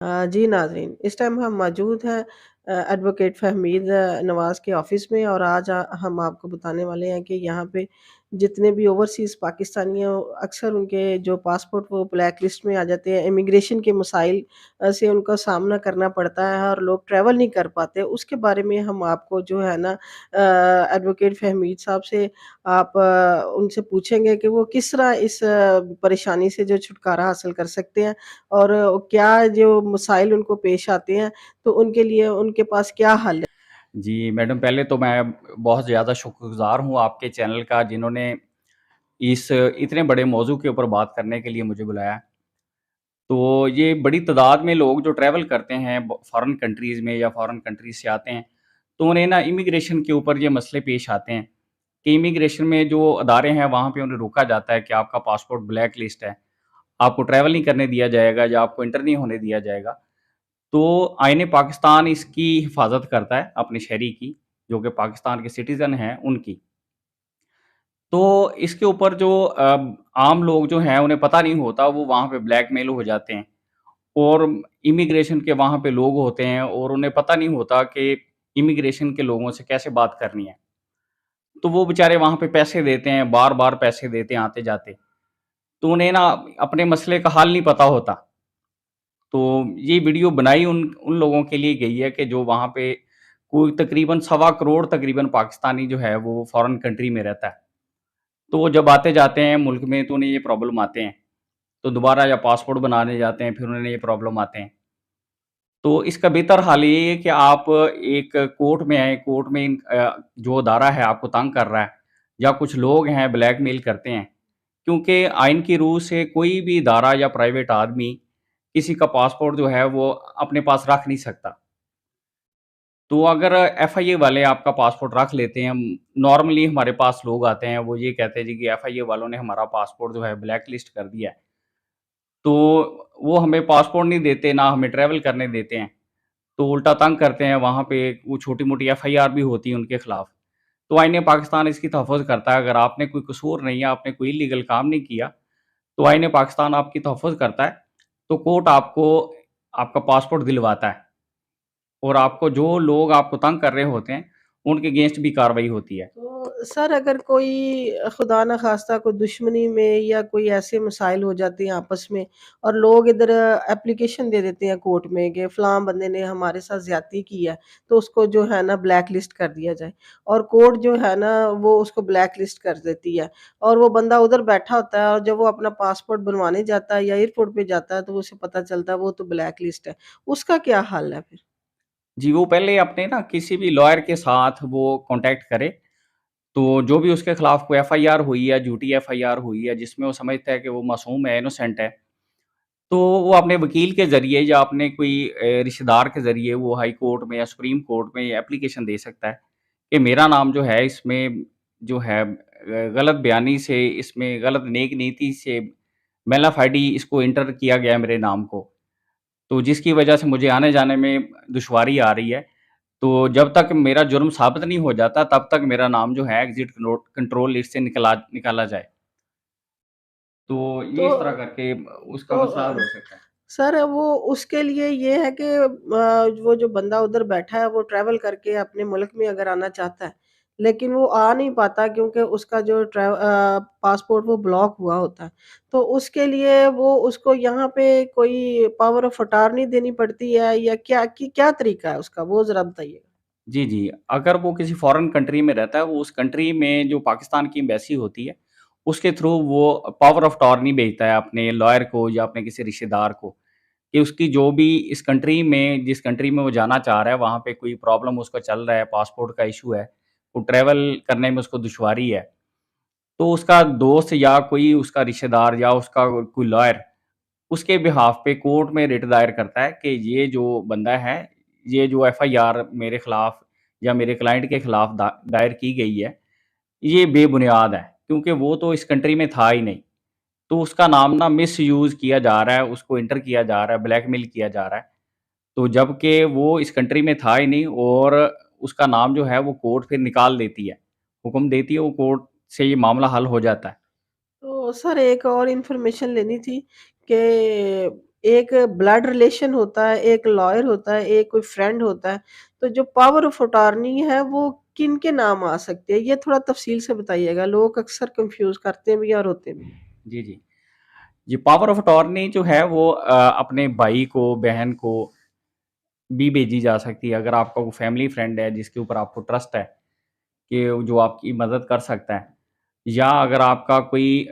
जी नाज़रीन, इस टाइम हम मौजूद हैं एडवोकेट फ़हमीद नवाज़ के ऑफ़िस में और आज हम आपको बताने वाले हैं कि यहाँ पे जितने भी ओवरसीज़ पाकिस्तानी हैं, अक्सर उनके जो पासपोर्ट वो ब्लैक लिस्ट में आ जाते हैं। इमिग्रेशन के मसाइल से उनका सामना करना पड़ता है और लोग ट्रैवल नहीं कर पाते। उसके बारे में हम आपको जो है ना एडवोकेट फ़हमीद साहब से आप उनसे पूछेंगे कि वो किस तरह इस परेशानी से जो छुटकारा हासिल कर सकते हैं और क्या जो मसाइल उनको पेश आते हैं, तो उनके लिए उनके पास क्या हल है? जी, मैडम पहले तो मैं बहुत ज़्यादा शुक्रगुज़ार हूँ आपके चैनल का जिन्होंने इस इतने बड़े मौज़ू के ऊपर बात करने के लिए मुझे बुलाया। तो ये बड़ी तादाद में लोग जो ट्रैवल करते हैं फ़ॉरेन कंट्रीज़ में या फ़ॉरेन कंट्रीज़ से आते हैं, तो उन्हें ना इमिग्रेशन के ऊपर ये मसले पेश आते हैं कि इमिग्रेशन में जो अदारे हैं वहाँ पे उन्हें रोका जाता है कि आपका पासपोर्ट ब्लैक लिस्ट है, आपको ट्रैवल नहीं करने दिया जाएगा या आपको एंटर नहीं होने दिया जाएगा। तो आईन पाकिस्तान इसकी हिफ़ाज़त करता है अपने शहरी की, जो कि पाकिस्तान के सिटीज़न हैं उनकी। तो इसके ऊपर जो आम लोग जो हैं उन्हें पता नहीं होता, वो वहाँ पे ब्लैकमेल हो जाते हैं और इमिग्रेशन के वहाँ पे लोग होते हैं और उन्हें पता नहीं होता कि इमिग्रेशन के लोगों से कैसे बात करनी है। तो वो बेचारे वहाँ पे पैसे देते हैं, बार-बार पैसे देते हैं आते-जाते। तो उन्हें ना अपने मसले का हल नहीं पता होता। तो ये वीडियो बनाई उन उन लोगों के लिए गई है कि जो वहाँ पे कोई तकरीबन सवा करोड़ तकरीबन पाकिस्तानी जो है वो फ़ॉरेन कंट्री में रहता है। तो वो जब आते-जाते हैं मुल्क में तो उन्हें ये प्रॉब्लम आते हैं। तो दोबारा या पासपोर्ट बनाने जाते हैं फिर उन्हें ये प्रॉब्लम आते हैं। तो इसका बेहतर हल ये है कि आप एक कोर्ट में आएँ, कोर्ट में जो अदारा है आपको तंग कर रहा है या कुछ लोग हैं ब्लैकमेल करते हैं। क्योंकि आइन की रूह से कोई भी इदारा या प्राइवेट आदमी किसी का पासपोर्ट जो है वो अपने पास रख नहीं सकता। तो अगर एफआईए वाले आपका पासपोर्ट रख लेते हैं, नॉर्मली हमारे पास लोग आते हैं, वो ये कहते हैं जी कि एफआईए वालों ने हमारा पासपोर्ट जो है ब्लैक लिस्ट कर दिया है। तो वो हमें पासपोर्ट नहीं देते, ना हमें ट्रैवल करने देते हैं। तो उल्टा तंग करते हैं, वहाँ पे वो छोटी-मोटी एफआईआर भी होती है उनके खिलाफ। तो आईन पाकिस्तान इसकी तहफ़्फ़ुज़ करता है, अगर आपने कोई कसूर नहीं है, आपने कोई इल्लीगल काम नहीं किया, तो आईन पाकिस्तान आपकी तहफ़्फ़ुज़ करता है, तो कोर्ट आपको आपका पासपोर्ट दिलवाता है और आपको जो लोग आपको तंग कर रहे होते हैं, उनके अगेंस्ट भी कार्रवाई होती है। तो सर अगर कोई खुदा न ख़ास्ता कोई दुश्मनी में या कोई ऐसे मसाइल हो जाते हैं आपस में और लोग इधर एप्लीकेशन दे देते हैं कोर्ट में कि फ़लाँ बंदे ने हमारे साथ ज़्यादती की है, तो उसको जो है ना ब्लैक लिस्ट कर दिया जाए। और कोर्ट जो है ना वो उसको ब्लैक लिस्ट कर देती है और वो बंदा उधर बैठा होता है और जब वो अपना पासपोर्ट बनवाने जाता है या एयरपोर्ट पे जाता है तो उसे पता चलता है वो तो ब्लैक लिस्ट है। उसका क्या हल है फिर? जी, वो पहले अपने ना किसी भी लॉयर के साथ वो कॉन्टैक्ट करे, तो जो भी उसके खिलाफ कोई एफआईआर हुई है, झूठी एफआईआर हुई है, जिसमें वो समझता है कि वो मासूम है, इनोसेंट है, तो वो अपने वकील के ज़रिए या अपने कोई रिश्तेदार के ज़रिए वो हाई कोर्ट में या सुप्रीम कोर्ट में ये एप्लीकेशन दे सकता है कि मेरा नाम जो है इसमें जो है गलत बयानी से, इसमें गलत नेक नीति से मेलाफाइडी इसको एंटर किया गया है मेरे नाम को। तो जिसकी वजह से मुझे आने-जाने में दुश्वारी आ रही है। तो जब तक मेरा जुर्म साबित नहीं हो जाता, तब तक मेरा नाम जो है एग्ज़िट कंट्रोल लिस्ट से निकला निकाला जाए। तो ये तो इस तरह करके उसका तो मसला हल हो सकता है। सर वो उसके लिए ये है कि वो जो बंदा उधर बैठा है वो ट्रैवल करके अपने मुल्क में अगर आना चाहता है, लेकिन वो आ नहीं पाता क्योंकि उसका जो पासपोर्ट वो ब्लॉक हुआ होता है। तो उसके लिए वो उसको यहाँ पे कोई पावर ऑफ अटॉर्नी देनी पड़ती है या क्या तरीका है उसका? वो ज़रा बताइएगा। जी, जी। अगर वो किसी फ़ॉरेन कंट्री में रहता है, वो उस कंट्री में जो पाकिस्तान की एम्बेसी होती है, उसके थ्रू वो पावर ऑफ अटॉर्नी भेजता है अपने लॉयर को या अपने किसी रिश्तेदार को, कि उसकी जो भी इस कंट्री में जिस कंट्री में वो जाना चाह रहा है, वहाँ पे कोई प्रॉब्लम उसको चल रहा है, पासपोर्ट का इश्यू है, वो ट्रैवल करने में उसको दुश्वारी है। तो उसका दोस्त या कोई उसका रिश्तेदार या उसका कोई लॉयर उसके बिहाफ़ पे कोर्ट में रिट दायर करता है कि ये जो बंदा है, ये जो एफआईआर मेरे खिलाफ या मेरे क्लाइंट के खिलाफ दायर की गई है, ये बेबुनियाद है, क्योंकि वो तो इस कंट्री में था ही नहीं। तो उसका नाम ना मिसयूज़ किया जा रहा है, उसको एंटर किया जा रहा है, ब्लैकमेल किया जा रहा है। तो जबकि वो इस कंट्री में था ही नहीं और उसका नाम जो है वो कोर्ट फिर निकाल देती है, हुक्म देती है, वो कोर्ट से ये मामला हल हो जाता है। तो सर एक और इन्फॉर्मेशन लेनी थी कि एक ब्लड रिलेशन होता है, एक लॉयर होता है, एक कोई फ्रेंड होता है, तो जो पावर ऑफ अटॉर्नी है वो किनके नाम आ सकती है? ये थोड़ा तफ़सील से बताइएगा, लोग अक्सर कन्फ्यूज़ करते भी हैं और होते भी हैं। जी, जी। ये पावर ऑफ अटॉर्नी जो है वो अपने भाई को, बहन को भी भेजी जा सकती है। अगर आपका वो फैमिली फ्रेंड है जिसके ऊपर आपको ट्रस्ट है कि जो आपकी मदद कर सकता है, या अगर आपका कोई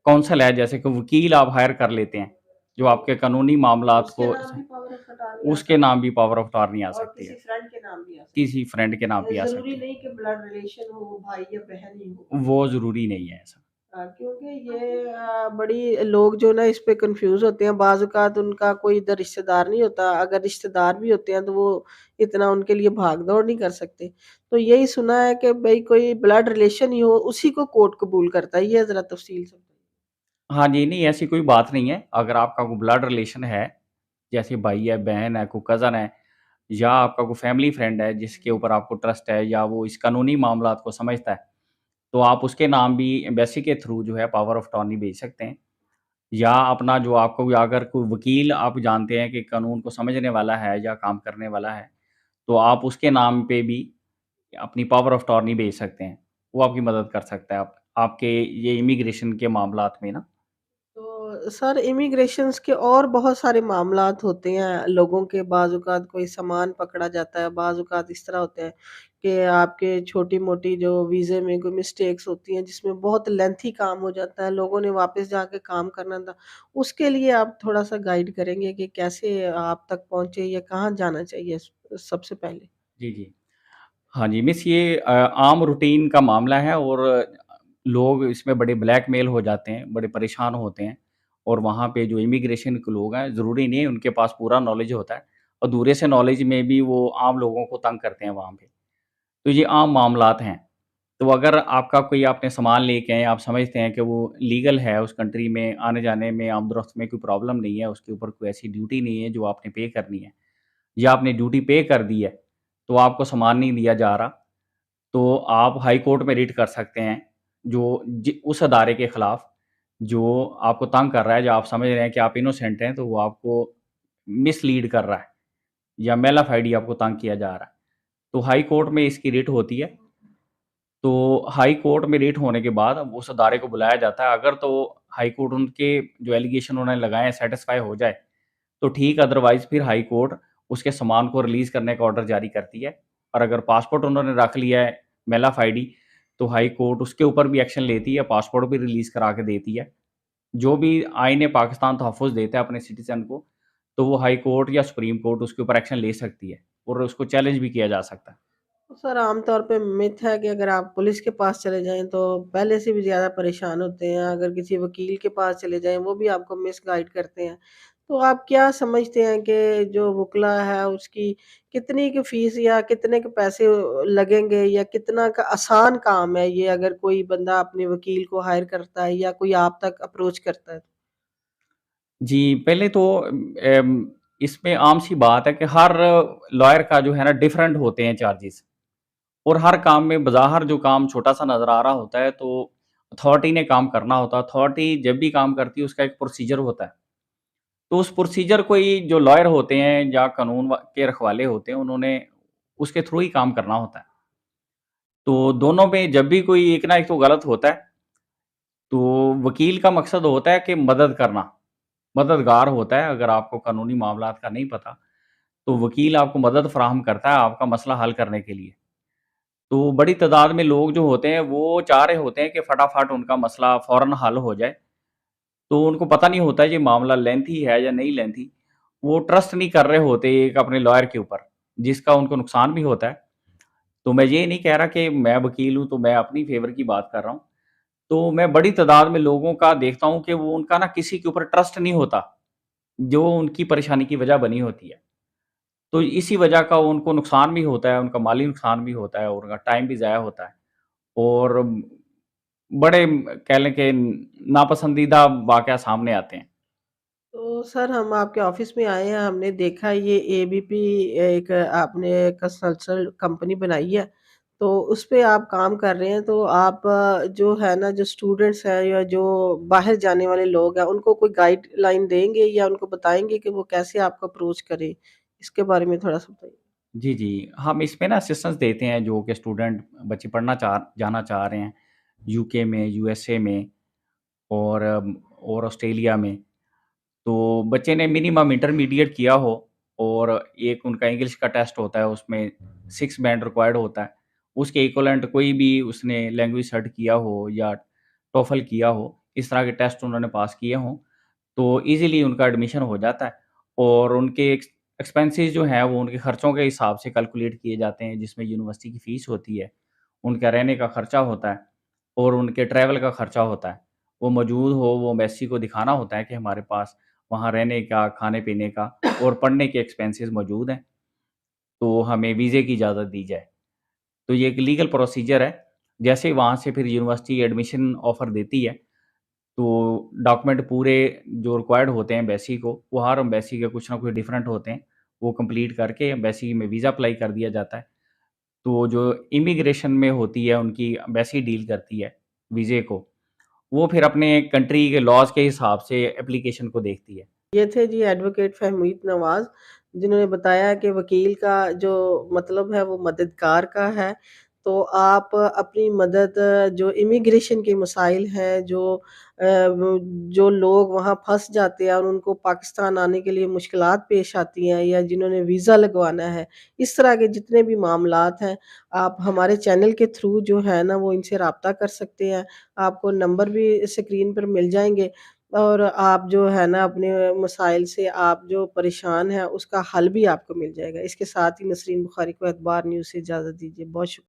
कौंसल है, जैसे कि वकील आप हायर कर लेते हैं, जो तो आपके कानूनी मामलात उसके को नाम भी पावर ऑफ अटॉर्नी आ उसके नाम सकती भी है पावर ऑफ अटॉर्नी आ और सकती किसी है। फ्रेंड के नाम भी आ किसी सकती फ्रेंड के नाम है। भी आ ज़रूरी सकती है। नहीं कि ब्लड रिलेशन हो, भाई या बहन ही हो। वो ज़रूरी नहीं है ऐसा। क्योंकि ये बड़ी लोग जो ना इस पे कन्फ्यूज़ होते हैं, बाज़ औक़ात उनका कोई इधर रिश्तेदार नहीं होता, अगर रिश्तेदार भी होते हैं तो वो इतना उनके लिए भाग-दौड़ नहीं कर सकते। तो यही सुना है कि भई कोई ब्लड रिलेशन ही हो, उसी को कोर्ट कबूल करता है, ये ज़रा तफ़सील से बताइए? हाँ जी, नहीं ऐसी कोई बात नहीं है। अगर आपका कोई ब्लड रिलेशन है, जैसे भाई है, बहन है, कोई कज़न है, या आपका कोई फैमिली फ्रेंड है जिसके ऊपर आपको ट्रस्ट है, या वो इस कानूनी मामलात को समझता है, तो आप उसके नाम भी एम्बेसी के थ्रू जो है पावर ऑफ अटॉर्नी भेज सकते हैं। या अपना जो आपको अगर कोई वकील आप जानते हैं कि कानून को समझने वाला है या काम करने वाला है, तो आप उसके नाम पे भी अपनी पावर ऑफ अटॉर्नी भेज सकते हैं। वो आपकी मदद कर सकता है आपके ये इमिग्रेशन के मामलात में ना। तो सर इमिग्रेशंस के और बहुत सारे मामलात होते हैं, लोगों के बाज़-औक़ात कोई सामान पकड़ा जाता है, बाज़-औक़ात इस तरह होते हैं कि आपके छोटी-मोटी जो वीज़े में कोई मिस्टेक्स होती हैं, जिसमें बहुत लेंथी काम हो जाता है, लोगों ने वापस जाके काम करना था। उसके लिए आप थोड़ा-सा गाइड करेंगे कि कैसे आप तक पहुँचे या कहाँ जाना चाहिए सबसे पहले? जी, जी। हाँ जी, मिस ये आम रूटीन का मामला है, और लोग इसमें बड़े ब्लैकमेल हो जाते हैं, बड़े परेशान होते हैं, और वहाँ पे जो इमिग्रेशन के लोग हैं, ज़रूरी नहीं है उनके पास पूरा नॉलेज होता है, और दूसरे से नॉलेज में भी वो आम लोगों को तंग करते हैं वहाँ पे। तो ये आम मामलात हैं। तो अगर आपका कोई आपने सामान लेके आए, आप समझते हैं कि वो लीगल है, उस कंट्री में आने-जाने में, आमद-ओ-रफ़्त में कोई प्रॉब्लम नहीं है, उसके ऊपर कोई ऐसी ड्यूटी नहीं है जो आपने पे करनी है, या आपने ड्यूटी पे कर दी है, तो आपको सामान नहीं दिया जा रहा, तो आप हाई कोर्ट में रिट कर सकते हैं, जो उस अदारे के खिलाफ जो आपको तंग कर रहा है, जो आप समझ रहे हैं कि आप इनोसेंट हैं, तो वो आपको मिसलीड कर रहा है, या मैलाफ़ाइडी आपको तंग किया जा रहा है। तो हाई कोर्ट में इसकी रिट होती है। तो हाई कोर्ट में रिट होने के बाद अब उस अदारे को बुलाया जाता है। अगर तो हाई कोर्ट उनके जो एलिगेशन उन्होंने लगाए हैं सैटिस्फाई हो जाए, तो ठीक, अदरवाइज़ फिर हाई कोर्ट उसके सामान को रिलीज़ करने का ऑर्डर जारी करती है। और अगर पासपोर्ट उन्होंने रख लिया है मैलाफ़ाइडी, तो हाई कोर्ट उसके ऊपर भी एक्शन लेती है, पासपोर्ट भी रिलीज़ करा के देती है। जो भी आईन पाकिस्तान तहफ़्फ़ुज़ देता है अपने सिटीज़न को, तो वो हाई कोर्ट या सुप्रीम कोर्ट उसके ऊपर एक्शन ले सकती है, और उसको चैलेंज भी किया जा सकता है। तो सर आमतौर पे मिथ है कि अगर आप पुलिस के पास चले जाएँ तो पहले से भी ज़्यादा परेशान होते हैं, अगर किसी वकील के पास चले जाएँ वो भी आपको मिसगाइड करते हैं। तो आप क्या समझते हैं कि जो वकीला है उसकी कितनी की फ़ीस या कितने के पैसे लगेंगे या कितना का आसान काम है ये अगर कोई बंदा अपने वकील को हायर करता है या कोई आप तक अप्रोच करता है? जी, पहले तो इसमें आम-सी बात है कि हर लॉयर का जो है ना डिफरेंट होते हैं चार्जेज़, और हर काम में बज़ाहिर जो काम छोटा-सा नज़र आ रहा होता है, तो अथॉरिटी ने काम करना होता है। अथॉरिटी जब भी काम करती है उसका एक प्रोसीजर होता है। तो उस प्रोसीजर को ही जो लॉयर होते हैं या कानून के रखवाले होते हैं, उन्होंने उसके थ्रू ही काम करना होता है। तो दोनों में जब भी कोई एक ना एक तो गलत होता है, तो वकील का मकसद होता है कि मदद करना, मददगार होता है। अगर आपको कानूनी मामलात का नहीं पता, तो वकील आपको मदद फ़राहम करता है आपका मसला हल करने के लिए। तो बड़ी तादाद में लोग जो होते हैं, वो चाह रहे होते हैं कि फटाफट उनका मसला फ़ौरन हल हो जाए। तो उनको पता नहीं होता ये मामला लेंथी है या नहीं लेंथी। वो ट्रस्ट नहीं कर रहे होते एक अपने लॉयर के ऊपर, जिसका उनको नुकसान भी होता है। तो मैं ये नहीं कह रहा कि मैं वकील हूँ, तो मैं अपनी फ़ेवर की बात कर रहा हूँ। तो मैं बड़ी तादाद में लोगों का देखता हूँ कि वो उनका ना किसी के ऊपर ट्रस्ट नहीं होता, जो उनकी परेशानी की वजह बनी होती है। तो इसी वजह का उनको नुकसान भी होता है, उनका माली नुकसान भी होता है, और उनका टाइम भी ज़ाया होता है। और बड़े कह लें कि नापसंदीदा वाक़या सामने आते हैं। तो सर हम आपके ऑफिस में आए हैं, हमने देखा ये एबीपी एक आपने कंसल्टेंट कंपनी बनाई है। तो उस पे आप काम कर रहे हैं, तो आप जो है ना, जो स्टूडेंट्स हैं या जो बाहर जाने वाले लोग हैं, उनको कोई गाइडलाइन देंगे या उनको बताएँगे कि वो कैसे आपको अप्रोच करें? इसके बारे में थोड़ा-सा बताइए। जी, जी। हम इसमें ना असिस्टेंस देते हैं जो कि स्टूडेंट बच्चे पढ़ना जाना चाह रहे हैं, यूके में, यूएसए में और ऑस्ट्रेलिया में। तो बच्चे ने मिनिमम इंटरमीडिएट किया हो और एक उनका इंग्लिश का टेस्ट होता है, उसमें 6 बैंड रिक्वायर्ड होता है। उसके इक्विवेलेंट कोई भी उसने लैंग्वेज सर्ट किया हो या टोफल किया हो, इस तरह के टेस्ट उन्होंने पास किए हों, तो ईज़िली उनका एडमिशन हो जाता है और उनके एक्सपेंसेस जो हैं, वो उनके खर्चों के हिसाब से कैलकुलेट किए जाते हैं, जिसमें यूनिवर्सिटी की फ़ीस होती है, उनका रहने का खर्चा होता है और उनके ट्रैवल का खर्चा होता है। वो मौजूद हो, वो एम्बेसी को दिखाना होता है कि हमारे पास वहाँ रहने का, खाने-पीने का और पढ़ने के एक्सपेंसेस मौजूद हैं, तो हमें वीज़े की इजाज़त दी जाए। तो ये एक लीगल प्रोसीजर है। जैसे ही वहाँ से फिर यूनिवर्सिटी एडमिशन ऑफ़र देती है, तो डॉक्यूमेंट पूरे जो रिक्वायर्ड होते हैं एम्बेसी को, वो हर एम्बेसी के कुछ ना कुछ डिफरेंट होते हैं। वो कंप्लीट करके एम्बेसी में वीज़ा अप्लाई कर दिया जाता है। तो जो इमिग्रेशन में होती है, उनकी एम्बेसी डील करती है वीज़े को। वो फिर अपने कंट्री के लॉज़ के हिसाब से एप्लीकेशन को देखती है। ये थे जी एडवोकेट फहमीद नवाज़, जिन्होंने बताया कि वकील का जो मतलब है वो मददगार का है। तो आप अपनी मदद जो इमिग्रेशन के मसाइल हैं, जो लोग वहाँ फँस जाते हैं और उनको पाकिस्तान आने के लिए मुश्किलात पेश आती हैं या जिन्होंने वीज़ा लगवाना है, इस तरह के जितने भी मामलात हैं, आप हमारे चैनल के थ्रू जो है ना वो इनसे राब्ता कर सकते हैं। आपको नंबर भी स्क्रीन पर मिल जाएँगे। और आप जो है ना अपने मसाइल से आप जो परेशान हैं उसका हल भी आपको मिल जाएगा। इसके साथ ही नसरीन बुखारी को एतबार न्यूज़ से इजाज़त दीजिए। बहुत शुक